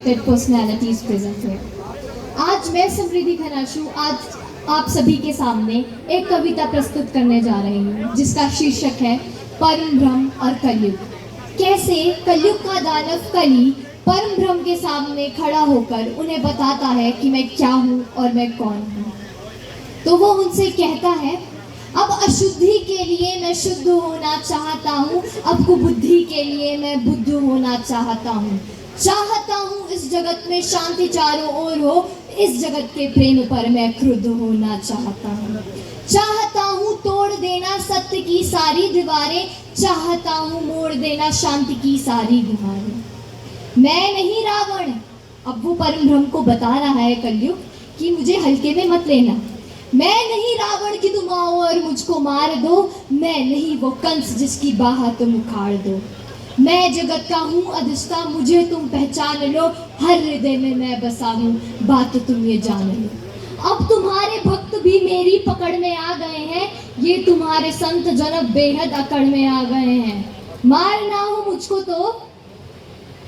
respected personalities present here. आज मैं समृद्धि खनाशु आज आप सभी के सामने एक कविता प्रस्तुत करने जा रही हूँ जिसका शीर्षक है परम भ्रम और कलयुग। कैसे कलयुग का दानव कली परम भ्रम के सामने खड़ा होकर उन्हें बताता है कि मैं क्या हूँ और मैं कौन हूँ। तो वो उनसे कहता है, अब अशुद्धि के लिए मैं शुद्ध होना चाहता हूँ, अब कुबुद्धि के लिए मैं बुद्ध होना चाहता हूँ इस जगत में शांति चारों ओर हो, इस जगत के प्रेम पर मैं क्रुद्ध होना चाहता हूँ तोड़ देना सत्य की सारी दीवारें, चाहता हूँ मोड़ देना शांति की सारी दीवारें। मैं नहीं रावण, अब वो परम भ्रम को बता रहा है कलयुग कि मुझे हल्के में मत लेना। मैं नहीं रावण कि तुम आओ और मुझको मार दो, मैं नहीं वो कंस जिसकी बाह तुम उखाड़ दो। मैं जगत का हूँ अधिष्ठा, मुझे तुम पहचान लो, हर हृदय में मैं बसा हूँ, बात तुम ये जान लो। अब तुम्हारे भक्त भी मेरी पकड़ में आ गए हैं, ये तुम्हारे संत जन बेहद अकड़ में आ गए हैं। मारना हो मुझको तो,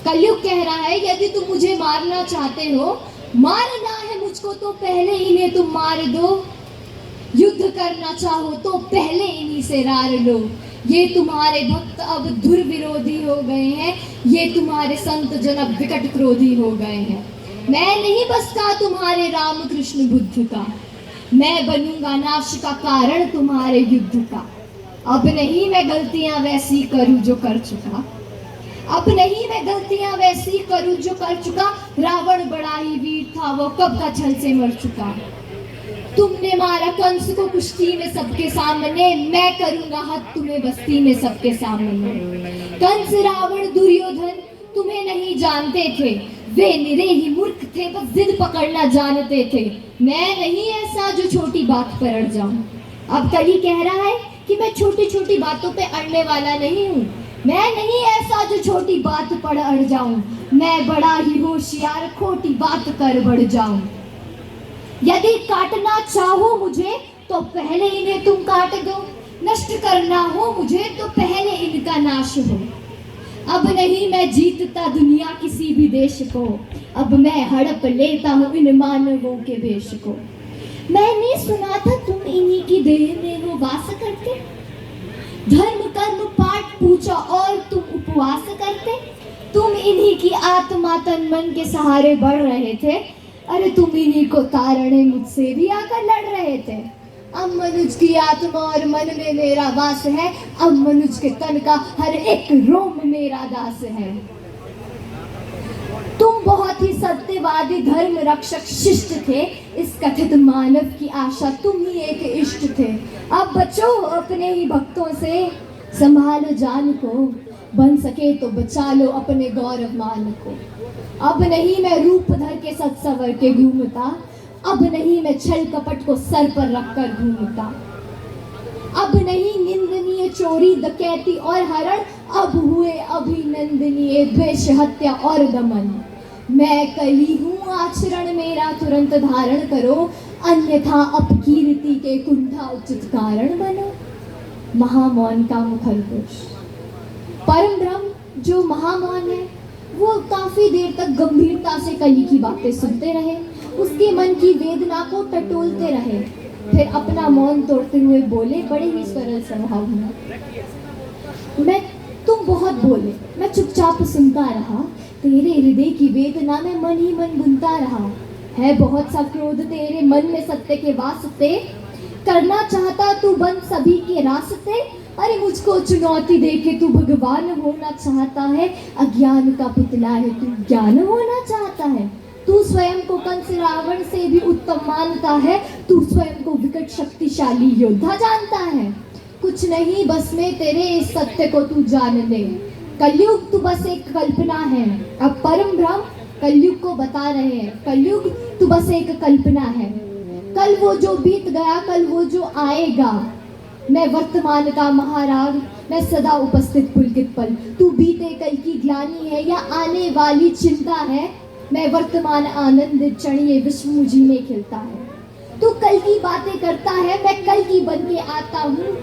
कलयुग कह रहा है, यदि तुम मुझे मारना चाहते हो, मारना है मुझको तो पहले इन्हें तुम मार दो, युद्ध करना चाहो तो पहले इन्हीं से रार लो। ये तुम्हारे भक्त अब धुर विरोधी हो गए हैं, ये तुम्हारे संत जन अब विकट क्रोधी हो गए हैं। मैं नहीं बसता तुम्हारे राम कृष्ण बुद्ध का, मैं बनूंगा नाश का कारण तुम्हारे युद्ध का। अब नहीं मैं गलतियां वैसी करूं जो कर चुका, अब नहीं मैं गलतियां वैसी करूं जो कर चुका। रावण बड़ा ही वीर था, वो कब का छल से मर चुका। तुमने मारा कंस को कुश्ती में सबके सामने, मैं करूंगा हद तुम्हें बस्ती में सबके सामने। कंस रावण दुर्योधन तुम्हें नहीं जानते थे, वे निरे ही मूर्ख थे, बस जिद पकड़ना जानते थे। मैं नहीं ऐसा जो छोटी बात पर अड़ जाऊं। अब कली कह रहा है कि मैं छोटी छोटी बातों पे अड़ने वाला नहीं हूँ, मैं नहीं ऐसा जो छोटी बात पर अड़ जाऊं, मैं बड़ा ही होशियार खोटी बात कर बढ़ जाऊं। यदि काटना चाहो मुझे तो पहले इन्हें तुम काट दो, नष्ट करना हो मुझे तो पहले इनका नाश हो। अब नहीं मैं जीतता दुनिया किसी भी देश को, अब मैं हड़प लेता हूँ इन मानवों के भेष को। मैंने सुना था तुम इन्हीं की देह में हो वास करते, धर्म कर्म पाठ पूछा और तुम उपवास करते। तुम इन्हीं की आत्मा तन मन के सहारे बढ़ रहे थे, अरे तुम इन्हीं को तारने मुझसे भी आकर लड़ रहे थे। अब मनुज की आत्मा और मन में मेरा वास है, अब मनुज के तन का हर एक रोम मेरा दास है। तुम बहुत ही सत्यवादी धर्म रक्षक शिष्ट थे, इस कथित मानव की आशा तुम ही एक इष्ट थे। अब बचो अपने ही भक्तों से, संभालो जान को, बन सके तो बचा लो अपने गौरव मान को। अब नहीं मैं रूप धर के सज सवर के घूमता, अब नहीं मैं छल कपट को सर पर रखकर घूमता। अब नहीं निंदनीय चोरी डकैती और हरण, अब हुए अभिनंदनीय द्वेष हत्या और दमन। मैं कली हूँ आचरण मेरा तुरंत धारण करो, अन्यथा अपकीर्ति के कुंठा उचित कारण बनो। महामौन का मुखर घोष। परम ब्रह्म जो महामौन है वो काफी देर तक गंभीरता से कली की बातें सुनते रहे, उसके मन की वेदना को टटोलते रहे, फिर अपना मौन तोड़ते हुए बोले बड़े ही सरल स्वभाव में, तुम बहुत बोले, मैं चुपचाप सुनता रहा, तेरे हृदय की वेदना में मन ही मन बुनता रहा। है बहुत सा क्रोध तेरे मन में सत्य के वास्ते, करना चाहता तू बंद सभी के रास्ते। अरे मुझको चुनौती देके तू भगवान होना चाहता है, अज्ञान का पुतला है तू ज्ञान होना चाहता है। तू स्वयं को कंस रावण से भी उत्तम मानता है, तू स्वयं को विकट शक्तिशाली योद्धा जानता है। कुछ नहीं बस में तेरे इस सत्य को तू जान ले, कलयुग तू बस एक कल्पना है। अब परम ब्रह्म कलयुग को बता रहे हैं, कलयुग तू बस एक कल्पना है। कल वो जो बीत गया, कल वो जो आएगा, मैं वर्तमान का महाराग, मैं सदा उपस्थित पुलकित पल। तू बीते कल की ग्लानि है या आने वाली चिंता है, मैं वर्तमान आनंद क्षण ये विश्व मुझी में खिलता है। तू कल की बातें करता है, मैं कल की बन के आता हूँ।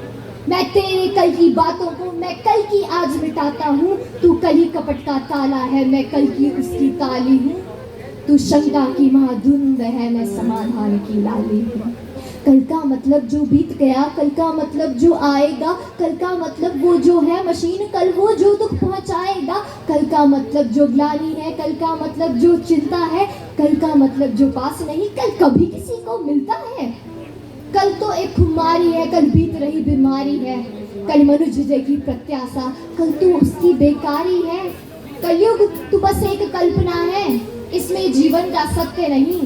मैं तेरे कल की बातों को मैं कल की आज मिटाता हूँ। तू कल ही कपट का ताला है, मैं कल की उसकी ताली हूँ। तू शंका की महाधुंध है, मैं समाधान की लाली हूँ। कल का मतलब जो बीत गया, कल का मतलब जो आएगा, कल का मतलब वो जो है मशीन, कल वो जो दुख पहुंचाएगा। कल का मतलब जो ग्लानि है, कल का मतलब जो चिंता है, कल का मतलब जो पास नहीं, कल कभी किसी को मिलता है। कल तो एक खुमारी है, कल बीत रही बीमारी है, कल मनुष्य की प्रत्याशा, कल तो उसकी बेकारी है। कलयुग तू बस एक कल्पना है, इसमें जीवन का सत्य नहीं।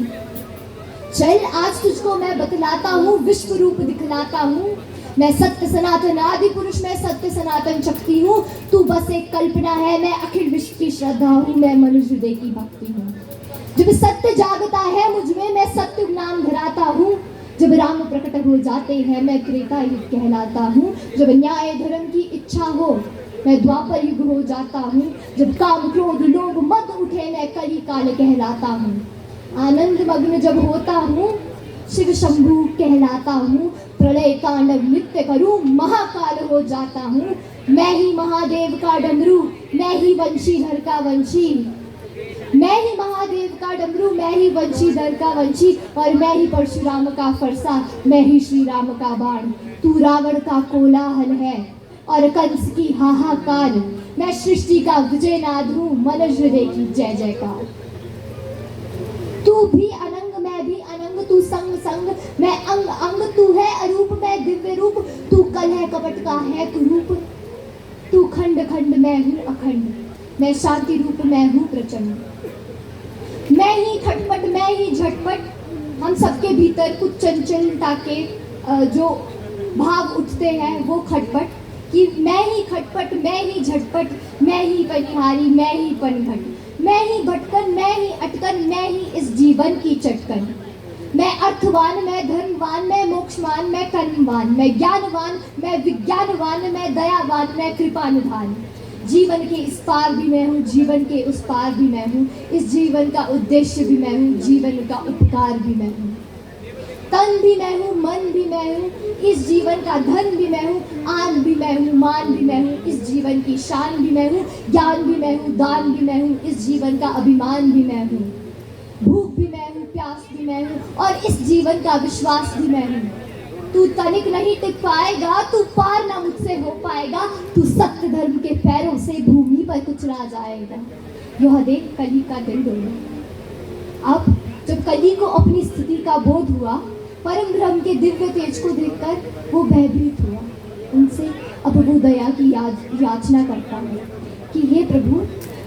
चल आज तुझको मैं बतलाता हूँ, विश्व रूप दिखलाता हूँ। मैं सत्य सनातन आदि पुरुष, मैं सत्य सनातन शक्ति हूँ। तू बस एक कल्पना है, मैं अखिल विश्व की श्रद्धा हूँ, मैं मनुष्य हृदय की भक्ति हूँ। जब सत्य जागता है मुझ में, मैं सत्य नाम धराता हूँ। जब राम प्रकट हो जाते हैं, मैं त्रेता युग कहलाता हूँ। जब न्याय धर्म की इच्छा हो, मैं द्वापर युग हो जाता हूँ। जब काम क्रोध लोभ मद उठे, मैं कली काल कहलाता हूँ। आनंद मग्न जब होता हूँ, शिव शंभु कहलाता हूँ। प्रलय तांडव नृत्य करूँ, महाकाल हो जाता हूँ। मैं ही महादेव का डमरू, मैं ही वंशीधर का वंशी। मैं ही महादेव का डमरू, मैं ही वंशीधर का वंशी, और मैं ही परशुराम का फरसा, मैं ही श्री राम का बाण। तू रावण का कोलाहल है और कंस की हाहाकार, मैं सृष्टि का विजय नाद हूँ, मनुष्य हृदय की जय जयकार। तू भी अनंग मैं भी अनंग, तू संग संग मैं अंग अंग, तू है अरूप मैं दिव्य रूप, तू कल है कपट का है कुरूप। तू खंड खंड मैं हूँ अखंड, मैं शांति रूप मैं हूँ प्रचंड। मैं ही खटपट मैं ही झटपट, हम सबके भीतर कुछ चंचलता के जो भाव उठते हैं वो खटपट, कि मैं ही खटपट मैं ही झटपट, मैं ही बनिहारी मैं ही पनघट, मैं ही भटकन मैं ही अटकन, मैं ही इस जीवन की चटकन। मैं अर्थवान मैं धनवान मैं मोक्षवान मैं कर्मवान, मैं ज्ञानवान मैं विज्ञानवान, मैं दयावान मैं कृपानिधान। जीवन के इस पार भी मैं हूँ, जीवन के उस पार भी मैं हूँ, इस जीवन का उद्देश्य भी मैं हूँ, जीवन का उपकार भी मैं हूँ। तन भी मैं हूँ, मन भी मैं हूँ, इस जीवन का धन भी मैं हूँ, आन भी मैं हूँ, मान भी मैं हूँ, इस जीवन की शान भी मैं हूँ, ज्ञान भी मैं हूँ, दान भी मैं हूँ, इस जीवन का अभिमान भी मैं हूँ। भूख भी मैं हूँ, प्यास भी मैं हूँ, और इस जीवन का विश्वास भी मैं हूँ। तू तनिक नहीं टिक पाएगा, तू पार ना मुझसे हो पाएगा, तू सत्य धर्म के पैरों से भूमि पर कुचला जाएगा। यह देख कली का दिल डोला। अब जब कली को अपनी स्थिति का बोध हुआ, परम ब्रह्म के दिव्य तेज को देखकर वो भयभीत हुआ। उनसे अब वो दया की याचना करता है कि हे प्रभु,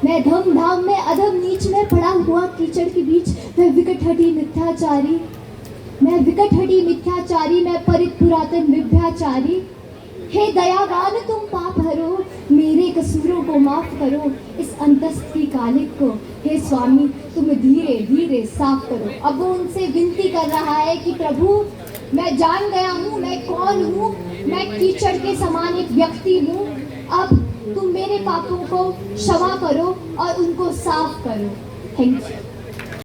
मैं धम धाम में अधम नीच में पड़ा हुआ कीचड़ के बीच, मैं विकट हटी मिथ्याचारी, मैं विकट हटी मिथ्याचारी, मैं परित पुरातन विभ्याचारी। हे दयावान तुम पाप हरो, मेरे कसूरों को माफ करो, इस अंतस्थ की कालिक को हे स्वामी तुम धीरे धीरे साफ करो। अब वो उनसे विनती कर रहा है कि प्रभु, मैं जान गया हूँ मैं कौन हूँ, मैं कीचड़ के समान एक व्यक्ति हूँ। अब तुम मेरे पापों को क्षमा करो और उनको साफ करो। Thank you.